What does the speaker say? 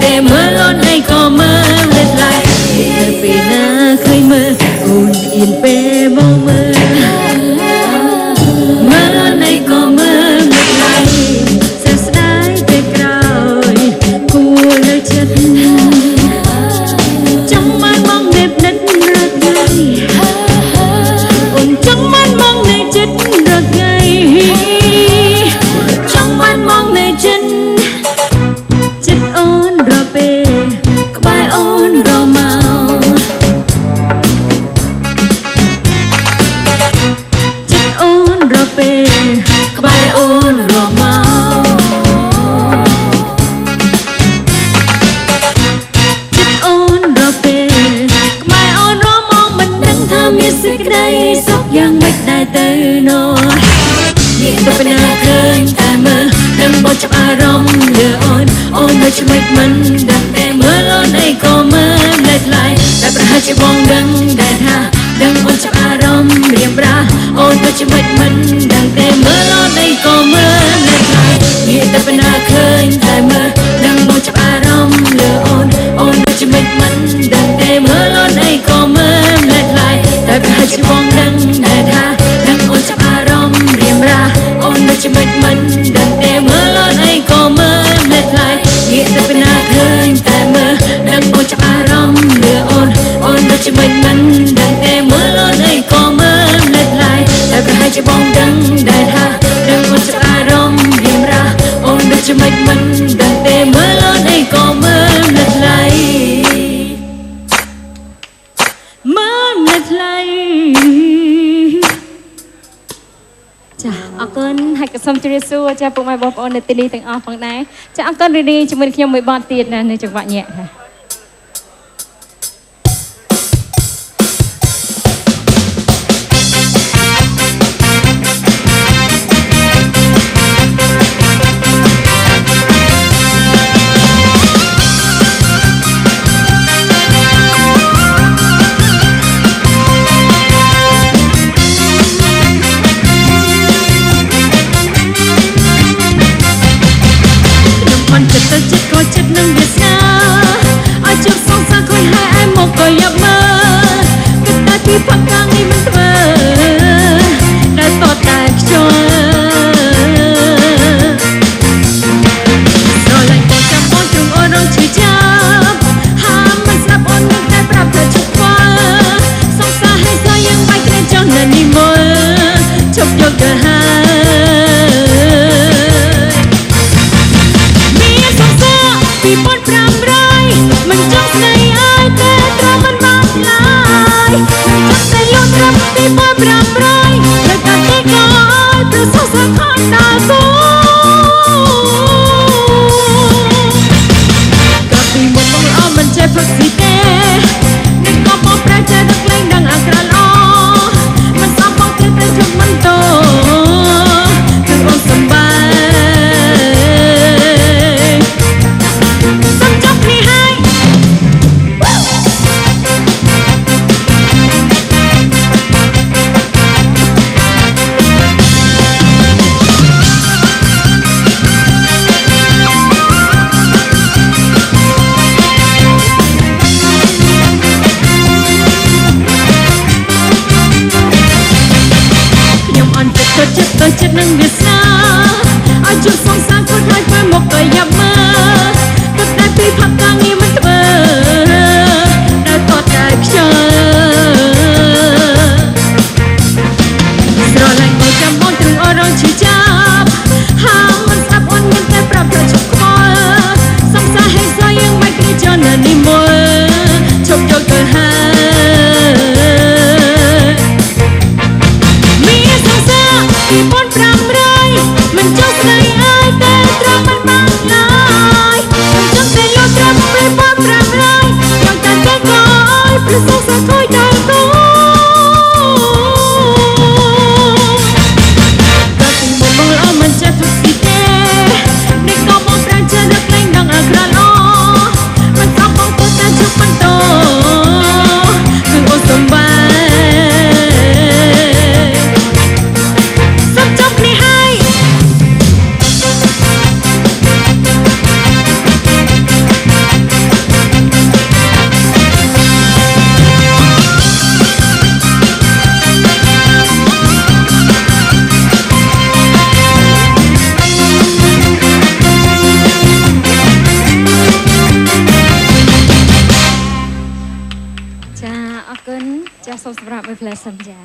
តែមើលអូនឯងក៏មើលលេចឡាយតែពេលណាឃើញមើលអូនអៀនពេលមកមើលមើលអូនឯងក៏មើលលេចឡាយសើស្ដាយពេលក្រោយគួរនៅចិត្តចាំបានមកនេបនិតរកថ្ងៃអូនចាំបានមកនៅចិត្តរកថ្ងៃចាំបានមកនៅចិត្តអូនរពេលក្បែរអូនរមកចិត្តអូនរពេលក្បែរអូនរមកចិត្តអូនរពេលក្បែរអូនរមកមិនដឹងថាមានសេចក្តីសុខយ៉ាងម៉េចដែរទៅនោះនេះទៅពេលណាឃើញតែមើលនឹងបោះចាប់អារម្មណ៍លើអូននៅឆ្មេចមិនដឹងតែមើលអូនឯងក៏មើលលេចឡាយតែប្រហែលជាបងដឹងដែរថាដឹងអូនចាប់អារម្មណ៍រៀបរាអូននៅឆ្មេចមិនដឹងតែមើលអូនឯងក៏មើលលេចឡាយនេះទៅពេលណាឃើញតែមើលដឹងបងចាប់អារម្មណ៍លើអូននៅឆ្មេចមិនដឹងតែមើលអូនឯងក៏មើលលេចឡាយតែប្រហែលជាបងដឹងដែរថាដឹងអូនចាប់អារម្មណ៍រៀបរាអូននៅឆ្មេចមិនដឹងតែមើលអូនឯងក៏មើលលេចឡាយងាកទៅពេលណាឃើញតែមើលដឹងអូនចាប់អារម្មណ៍លើអូននៅជាមួយមិនដឹងតែមើលអូនឯងក៏មើលលេចឡាយតែប្រហែលជាបងដឹងដែរថាដឹងអូនចាប់អារម្មណ៍រៀងរាអូននៅជាមួយមិនដឹងតែមើលអូនឯងក៏មើលលេចឡាយមើលលេចឡាយចាអរគុណហើយក៏សូមជម្រាបសួរចាពុកម៉ែបងប្អូននៅទីនេះទាំងអស់ផងដែរចាអរគុណរីនីជាមួយខ្ញុំមួយបទទៀតណានៅចង្វាក់ញាក់ค่ะចិត្តក៏ចិត្តនឹងវាស្នាឲ្យជប់សងសាឃើញហើយឯមកក៏យ៉ាប់មើលគិតតែពីផាក់កាងនេះមិនធ្វើដែលតតែខ្ជិលស្រឡាញ់តែចាំបងទ្រង់អូនរងឈឺចាប់ហាមមិនស្ដាប់អូននឹងតែប្រាប់តែជិះខ្វល់សងសាឲ្យស្លាយយ៉ាងបែកគ្នាចង់នៅនេះមើលជប់យកទៅហើយ2500មិនចង់ស្ដីអើយតែត្រូវមិនបានឡើយមិនចង់តែលក់ត្រឹម2500នៅកាន់តែក៏អើយព្រោះសោះសាខនដល់គូក៏ពីមុនបងល្អមិនចេះផឹកស៊ីទេនឹងក៏បងប្រែចេះទឹកលេងដឹងអាក្រល្អមិនសមបងទៀតតែជុំមិនតោគឺបងសំបាយ សូមសម្រាប់មួយផ្លែសិនចា